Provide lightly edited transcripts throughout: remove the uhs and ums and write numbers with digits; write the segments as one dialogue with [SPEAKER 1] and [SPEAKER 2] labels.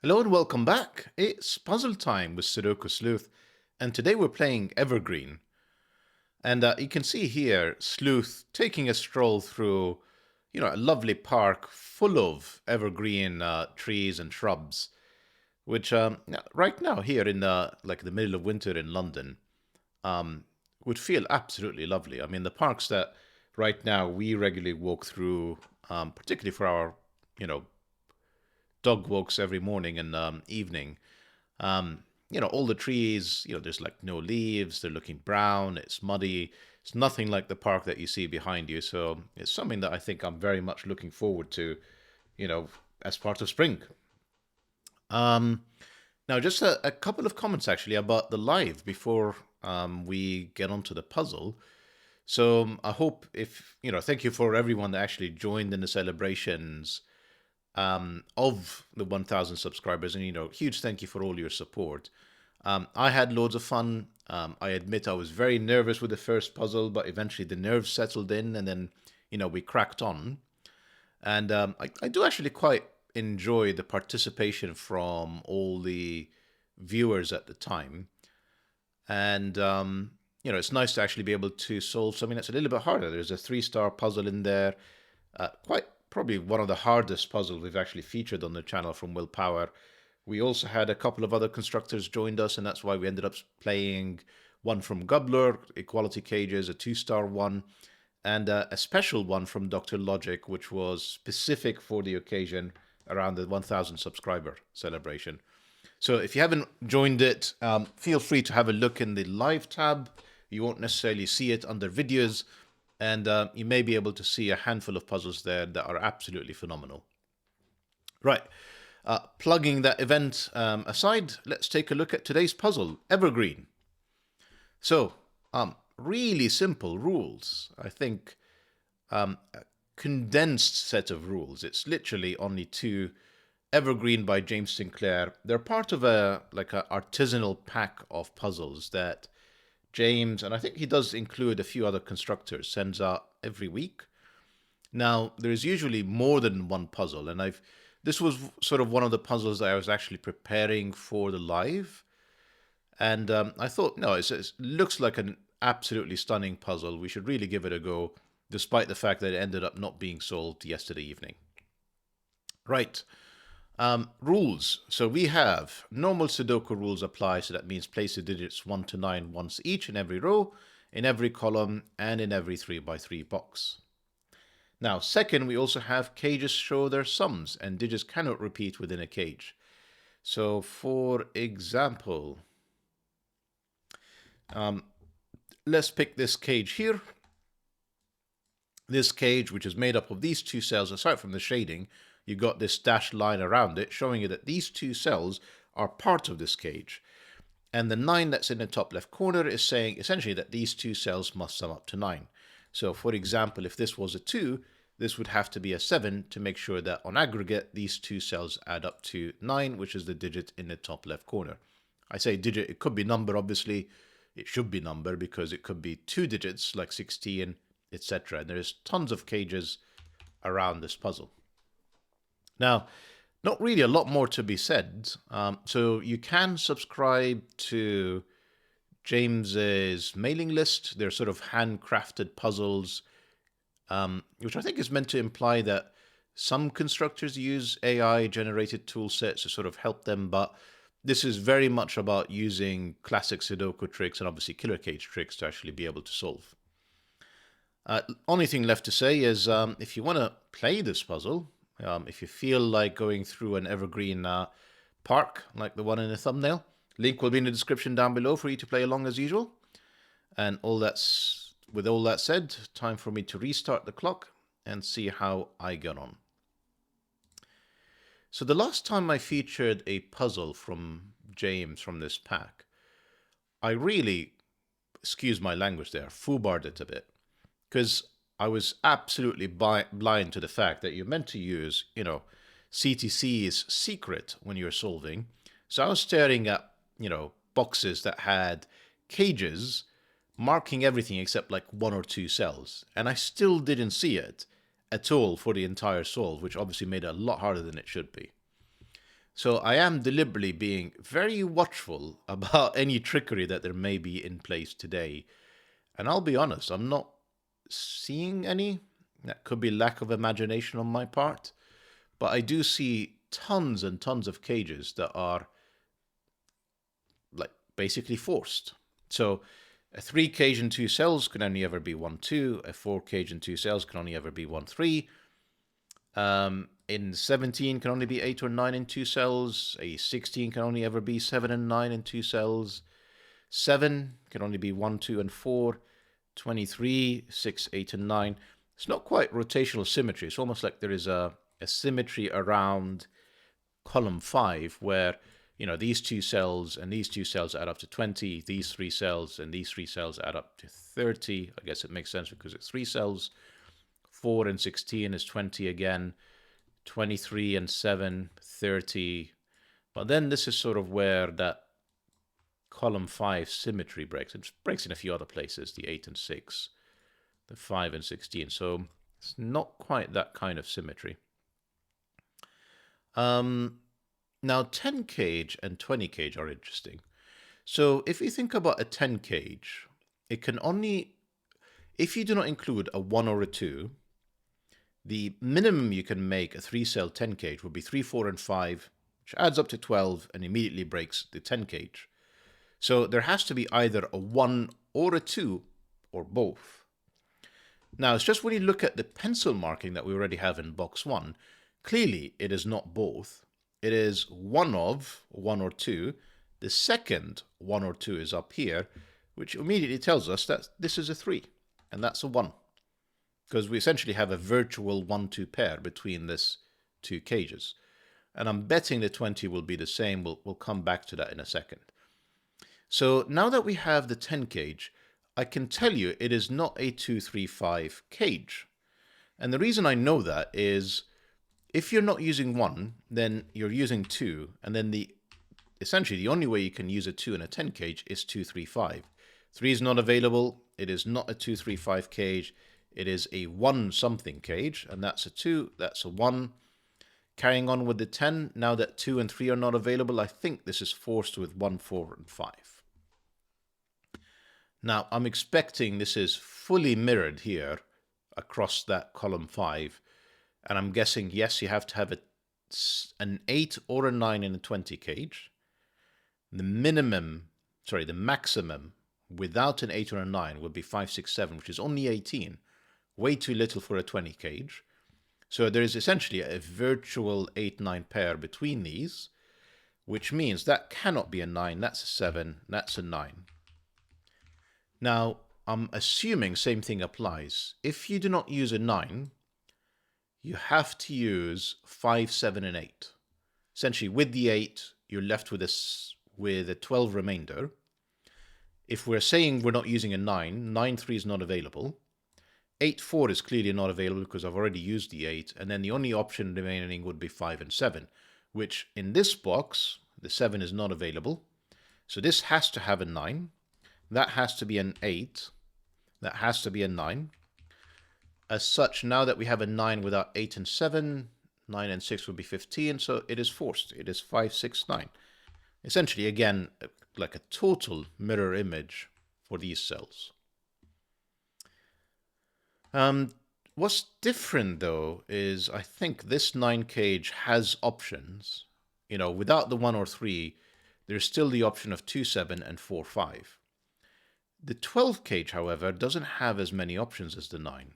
[SPEAKER 1] Hello and welcome back. It's puzzle time with Sudoku Sleuth, and today we're playing Evergreen. And you can see here Sleuth taking a stroll through, a lovely park full of evergreen trees and shrubs, which right now here in the middle of winter in London um, would feel absolutely lovely. I mean, the parks that right now we regularly walk through, particularly for our, you know, dog walks every morning and evening. All the trees, there's like no leaves, they're looking brown, it's muddy. It's nothing like the park that you see behind you. So it's something that I think I'm very much looking forward to, you know, as part of spring. Um, Now, just a couple of comments actually about the live before we get onto the puzzle. So I hope thank you for everyone that actually joined in the celebrations of the 1,000 subscribers, and huge thank you for all your support. I had loads of fun. I admit I was very nervous with the first puzzle, but eventually the nerves settled in, and then we cracked on. And I do actually quite enjoy the participation from all the viewers at the time. And it's nice to actually be able to solve something that's a little bit harder. There's a three-star puzzle in there, quite probably one of the hardest puzzles we've actually featured on the channel from Willpower. We also had a couple of other constructors joined us, and that's why we ended up playing one from Gobbler, Equality Cages, a two-star one, and a special one from Dr. Logic, which was specific for the occasion around the 1,000 subscriber celebration. So if you haven't joined it, feel free to have a look in the live tab. You won't necessarily see it under videos, and you may be able to see a handful of puzzles there that are absolutely phenomenal. Right, plugging that event aside, let's take a look at today's puzzle, Evergreen. So, really simple rules. I think a condensed set of rules. It's literally only two. Evergreen by James Sinclair. They're part of a artisanal pack of puzzles that James, and I think he does include a few other constructors, sends out every week. Now, there's usually more than one puzzle, and this was sort of one of the puzzles that I was actually preparing for the live, and I thought, no, it looks like an absolutely stunning puzzle. We should really give it a go, despite the fact that it ended up not being solved yesterday evening. Right. Rules. So we have normal Sudoku rules apply. So that means place the digits 1 to 9 once each in every row, in every column, and in every 3x3 box. Now, second, we also have cages show their sums, and digits cannot repeat within a cage. So, for example, let's pick this cage here. This cage, which is made up of these two cells, aside from the shading, you've got this dashed line around it showing you that these two cells are part of this cage. And the 9 that's in the top left corner is saying essentially that these two cells must sum up to 9. So for example, if this was a 2, this would have to be a 7 to make sure that on aggregate these two cells add up to 9, which is the digit in the top left corner. I say digit, it could be number, obviously. It should be number because it could be two digits like 16, etc. And there's tons of cages around this puzzle. Now, not really a lot more to be said. So you can subscribe to James's mailing list. They're sort of handcrafted puzzles, which I think is meant to imply that some constructors use AI-generated tool sets to sort of help them, but this is very much about using classic Sudoku tricks and obviously killer cage tricks to actually be able to solve. Only thing left to say is if you want to play this puzzle, if you feel like going through an evergreen park like the one in the thumbnail, link will be in the description down below for you to play along as usual. And with all that said, time for me to restart the clock and see how I get on. So the last time I featured a puzzle from James from this pack, I really, excuse my language there, foobarred it a bit. Because I was absolutely blind to the fact that you're meant to use, CTC is secret when you're solving. So I was staring at, boxes that had cages marking everything except like one or two cells. And I still didn't see it at all for the entire solve, which obviously made it a lot harder than it should be. So I am deliberately being very watchful about any trickery that there may be in place today. And I'll be honest, I'm not seeing any. That could be lack of imagination on my part. But I do see tons and tons of cages that are like basically forced. So a 3 cage and 2 cells can only ever be 1 2. A 4 cage and 2 cells can only ever be 1 3. In 17 can only be 8 or 9 in 2 cells. A 16 can only ever be 7 and 9 in 2 cells. 7 can only be 1, 2, and 4. 23, 6, 8, and 9. It's not quite rotational symmetry. It's almost like there is a symmetry around column 5 where, you know, these 2 cells and these 2 cells add up to 20. These 3 cells and these 3 cells add up to 30. I guess it makes sense because it's 3 cells. 4 and 16 is 20 again. 23 and 7, 30. But then this is sort of where that column 5 symmetry breaks. It breaks in a few other places, the 8 and 6, the 5 and 16. So it's not quite that kind of symmetry. Now 10 cage and 20 cage are interesting. So if you think about a 10 cage, it can only, if you do not include a 1 or a 2, the minimum you can make a 3-cell 10 cage would be 3, 4, and 5, which adds up to 12 and immediately breaks the 10 cage. So there has to be either a 1 or a 2 or both. Now, it's just when you look at the pencil marking that we already have in box 1, clearly it is not both. It is one of 1 or 2. The second 1 or 2 is up here, which immediately tells us that this is a 3, and that's a 1. Because we essentially have a virtual 1-2 pair between these 2 cages. And I'm betting the 20 will be the same. We'll come back to that in a second. So now that we have the 10 cage, I can tell you it is not a 2, 3, 5 cage. And the reason I know that is if you're not using 1, then you're using 2, and then essentially the only way you can use a 2 in a 10 cage is 2, 3, 5. 3 is not available. It is not a 2, 3, 5 cage. It is a 1 something cage, and that's a 2, that's a 1. Carrying on with the 10, now that 2 and 3 are not available, I think this is forced with 1, 4, and 5. Now, I'm expecting this is fully mirrored here across that column 5, and I'm guessing, yes, you have to have an 8 or a 9 in a 20 cage. The maximum without an 8 or a 9 would be 5, 6, 7, which is only 18. Way too little for a 20 cage. So there is essentially a virtual 8-9 pair between these, which means that cannot be a 9, that's a 7, that's a 9. Now, I'm assuming same thing applies. If you do not use a 9, you have to use 5, 7, and 8. Essentially, with the 8, you're left with a 12 remainder. If we're saying we're not using a 9, 9, 3 is not available. 8, 4 is clearly not available because I've already used the 8. And then the only option remaining would be 5 and 7, which in this box, the 7 is not available. So this has to have a 9. That has to be an 8. That has to be a 9. As such, now that we have a 9 without 8 and 7, 9 and 6 would be 15, so it is forced. It is 5, 6, 9. Essentially, again, like a total mirror image for these cells. What's different, though, is I think this 9 cage has options. You know, without the 1 or 3, there's still the option of 2, 7, and 4, 5. The 12 cage, however, doesn't have as many options as the 9.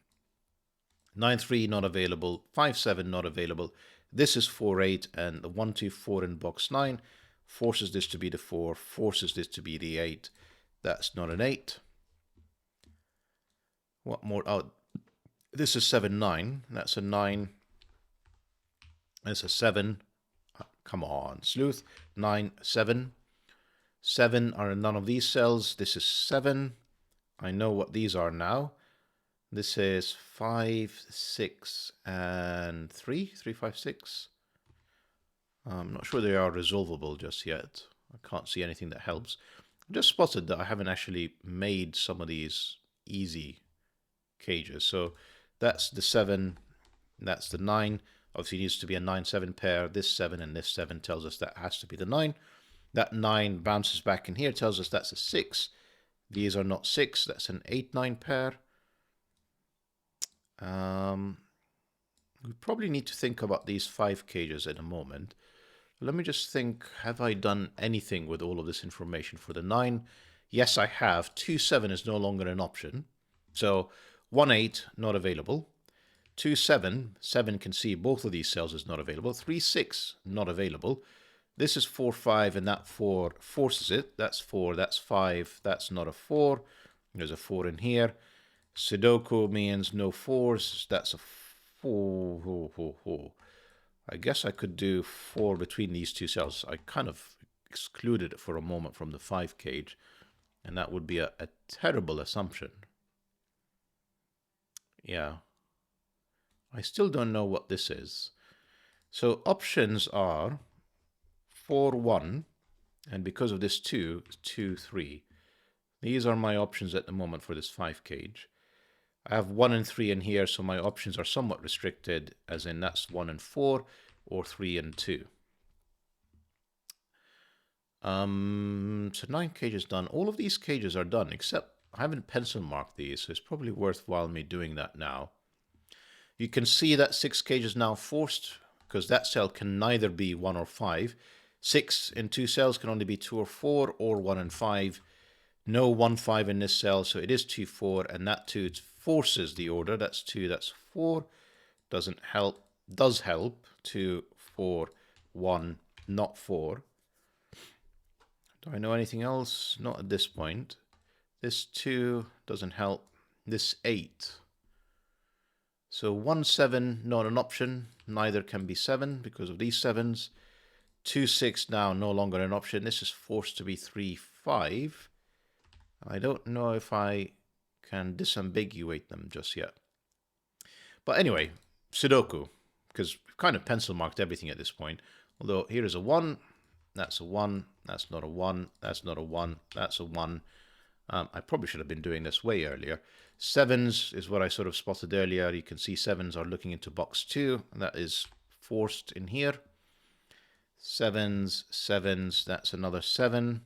[SPEAKER 1] 9, 3 not available, 5, 7 not available. This is 4, 8, and the 1, 2, 4 in box 9 forces this to be the 4, forces this to be the 8. That's not an 8. What more? Oh, this is 7, 9. That's a 9. That's a 7. Come on, Sleuth. 9, 7. 7 are in none of these cells. This is 7. I know what these are now. This is 5, 6, and 3. 3, 5, 6. I'm not sure they are resolvable just yet. I can't see anything that helps. I just spotted that I haven't actually made some of these easy cages. So that's the 7. That's the 9. Obviously, it needs to be a 9-7 pair. This 7 and this 7 tells us that has to be the 9. That 9 bounces back in here, tells us that's a 6. These are not 6. That's an 8-9 pair. We probably need to think about these 5 cages in a moment. Let me just think, have I done anything with all of this information for the 9? Yes, I have. 2-7 is no longer an option. So 1-8, not available. 2-7, 7 can see both of these cells is not available. 3-6, not available. This is 4-5, and that 4 forces it. That's 4, that's 5, that's not a 4. There's a 4 in here. Sudoku means no 4s. That's a 4. I guess I could do 4 between these two cells. I kind of excluded it for a moment from the 5 cage, and that would be a terrible assumption. Yeah. I still don't know what this is. So options are 4-1, and because of this 2, 2-3. These are my options at the moment for this 5 cage. I have 1 and 3 in here, so my options are somewhat restricted, as in that's 1 and 4 or 3 and 2. So 9 cages done. All of these cages are done, except I haven't pencil marked these, so it's probably worthwhile me doing that now. You can see that 6 cages now forced, because that cell can neither be 1 or 5. 6 in 2 cells can only be 2 or 4, or 1 and 5. No 1-5 in this cell, so it is 2-4, and that 2 forces the order. That's 2, that's 4. Doesn't help. Does help. 2, 4, 1, not 4. Do I know anything else? Not at this point. This 2 doesn't help. This 8. So 1-7, not an option. Neither can be 7 because of these 7s. 2-6 now, no longer an option. This is forced to be 3-5. I don't know if I can disambiguate them just yet. But anyway, Sudoku, because we've kind of pencil marked everything at this point. Although here is a 1, that's a 1, that's not a 1, that's not a 1, that's a 1. I probably should have been doing this way earlier. 7s is what I sort of spotted earlier. You can see 7s are looking into box 2, and that is forced in here. 7s, 7s, that's another 7.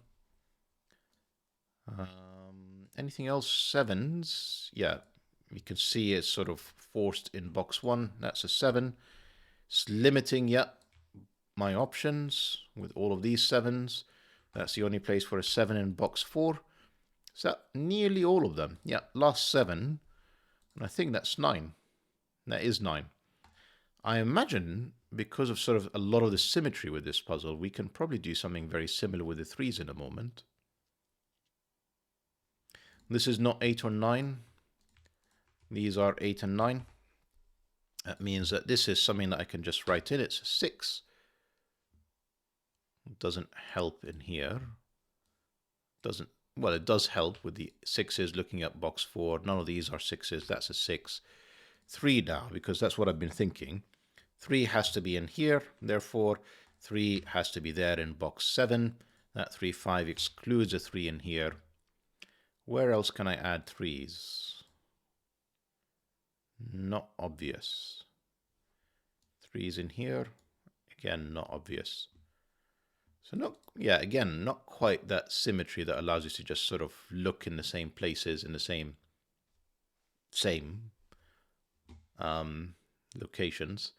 [SPEAKER 1] Anything else? 7s, yeah, you can see it's sort of forced in box 1. That's a 7. It's limiting, yeah, my options with all of these 7s. That's the only place for a 7 in box 4. Is that nearly all of them? Yeah, last 7, and I think that's 9. That is 9. I imagine because of sort of a lot of the symmetry with this puzzle, we can probably do something very similar with the 3s in a moment. This is not 8 or 9. These are 8 and 9. That means that this is something that I can just write in. It's a 6. It doesn't help in here. Well, it does help with the 6s looking at box 4. None of these are 6s. That's a 6. 3 now, because that's what I've been thinking. 3 has to be in here. Therefore, 3 has to be there in box 7. That 3-5 excludes a 3 in here. Where else can I add 3s? Not obvious. 3s in here. Again, not obvious. So again, not quite that symmetry that allows you to just sort of look in the same places, in the same locations.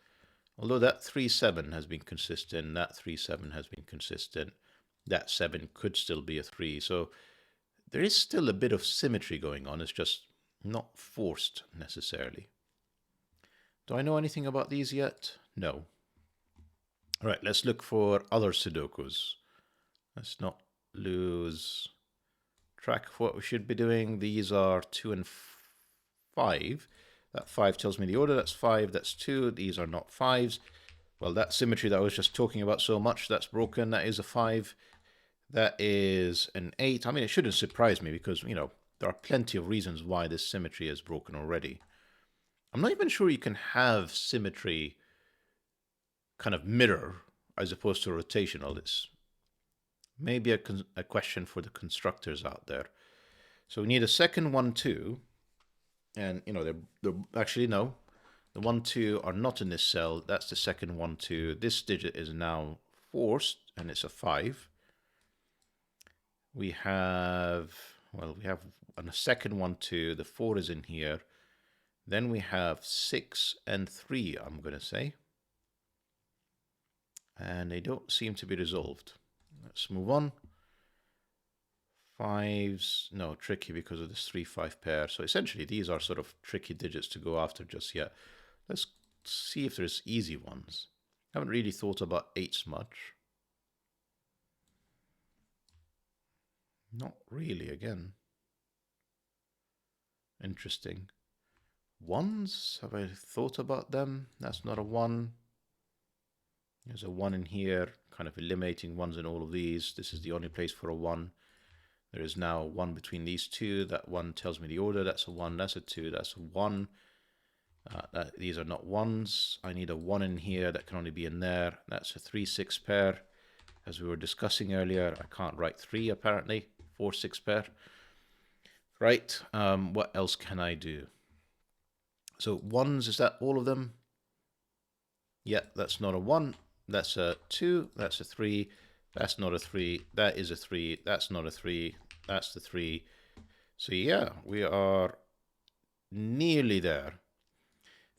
[SPEAKER 1] Although that 3-7 has been consistent, that 3-7 has been consistent, that 7 could still be a 3. So there is still a bit of symmetry going on. It's just not forced necessarily. Do I know anything about these yet? No. All right, let's look for other Sudokus. Let's not lose track of what we should be doing. These are 2 and 5. That 5 tells me the order. That's 5, that's 2. These are not 5s. Well, that symmetry that I was just talking about so much, that's broken. That is a 5. That is an 8. I mean, it shouldn't surprise me because, you know, there are plenty of reasons why this symmetry is broken already. I'm not even sure you can have symmetry kind of mirror as opposed to rotational. It's maybe a question for the constructors out there. So we need a second 1, 2. And, you know, they're actually, no. The 1, 2 are not in this cell. That's the second 1, 2. This digit is now forced, and it's a 5. We have, well, we have a second 1, 2. The 4 is in here. Then we have 6 and 3, I'm going to say. And they don't seem to be resolved. Let's move on. 5s, no, tricky because of this 3-5 pair. So essentially these are sort of tricky digits to go after just yet. Let's see if there's easy ones. I haven't really thought about 8s much. Not really, again. Interesting. 1s, have I thought about them? That's not a 1. There's a 1 in here, kind of eliminating 1s in all of these. This is the only place for a 1. There is now a 1 between these two. That 1 tells me the order. That's a 1, that's a 2, that's a 1. These are not 1s. I need a 1 in here. That can only be in there. That's a 3-6 pair. As we were discussing earlier, I can't write 3 apparently. 4-6 pair. Right, what else can I do? So 1s, is that all of them? Yeah, that's not a 1. That's a 2. That's a 3. That's not a 3. That is a 3. That's not a 3. That's the 3. So yeah, we are nearly there.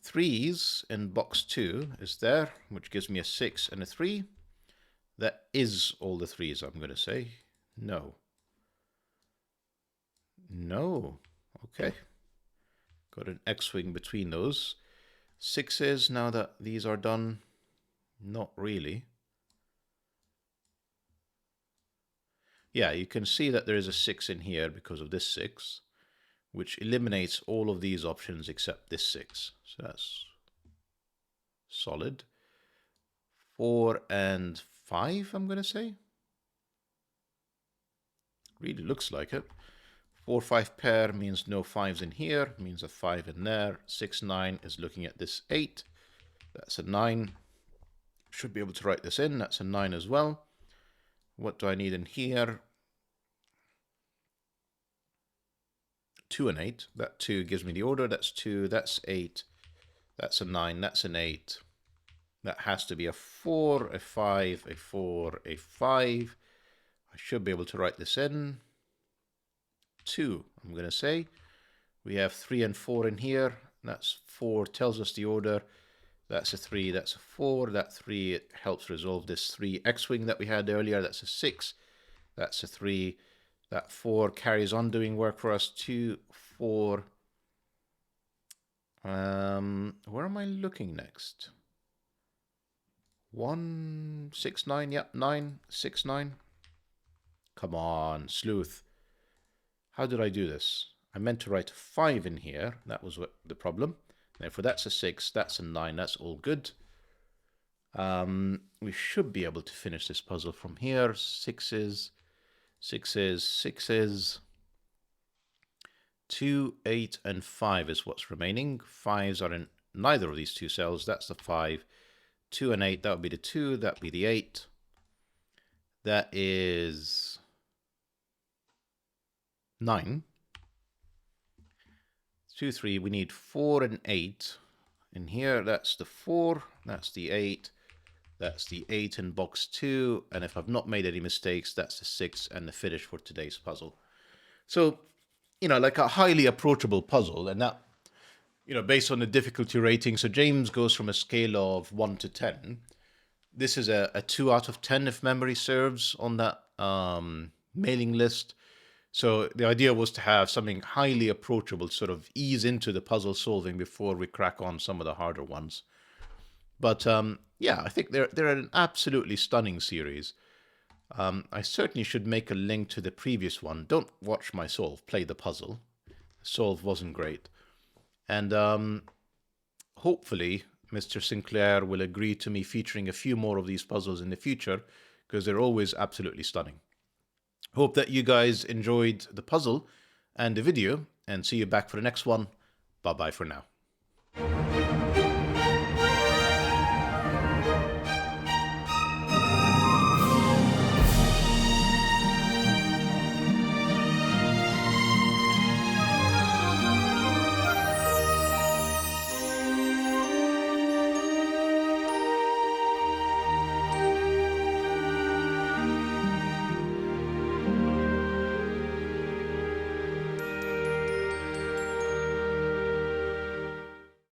[SPEAKER 1] 3s in box 2 is there, which gives me a 6 and a 3. That is all the 3s, I'm going to say. No. No. Okay. Got an X-wing between those. 6s, now that these are done, not really. Yeah, you can see that there is a 6 in here because of this 6, which eliminates all of these options except this 6. So that's solid. 4 and 5, I'm going to say. Really looks like it. 4-5 pair means no 5s in here, means a 5 in there. 6-9 is looking at this 8. That's a 9. Should be able to write this in. That's a 9 as well. What do I need in here? 2 and 8. That 2 gives me the order. That's 2. That's 8. That's a 9. That's an 8. That has to be a 4, a 5, a 4, a 5. I should be able to write this in. 2, I'm going to say. We have 3 and 4 in here. That's 4 tells us the order. That's a 3, that's a 4. That 3 helps resolve this 3 X-wing that we had earlier. That's a 6. That's a 3. That 4 carries on doing work for us. 2, 4. Where am I looking next? 1, 6, 9. Yep, 9, 6, 9. Come on, Sleuth. How did I do this? I meant to write 5 in here. That was what the problem. Therefore, that's a 6. That's a 9. That's all good. We should be able to finish this puzzle from here. 6s, 6s, 6s. 2, 8, and 5 is what's remaining. 5s are in neither of these two cells. That's the 5. 2 and 8, that would be the 2. That would be the 8. That is 9. 2, 3. We need 4 and 8 in here. That's the 4. That's the 8. That's the 8 in box 2. And if I've not made any mistakes, that's the 6 and the finish for today's puzzle. So, you know, like a highly approachable puzzle. And that, you know, based on the difficulty rating. So James goes from a scale of 1 to 10. This is a 2 out of 10, if memory serves, on that mailing list. So the idea was to have something highly approachable, sort of ease into the puzzle solving before we crack on some of the harder ones. But yeah, I think they're an absolutely stunning series. I certainly should make a link to the previous one. Don't watch my solve, play the puzzle. The solve wasn't great. And hopefully Mr. Sinclair will agree to me featuring a few more of these puzzles in the future, because they're always absolutely stunning. Hope that you guys enjoyed the puzzle and the video, and see you back for the next one. Bye-bye for now.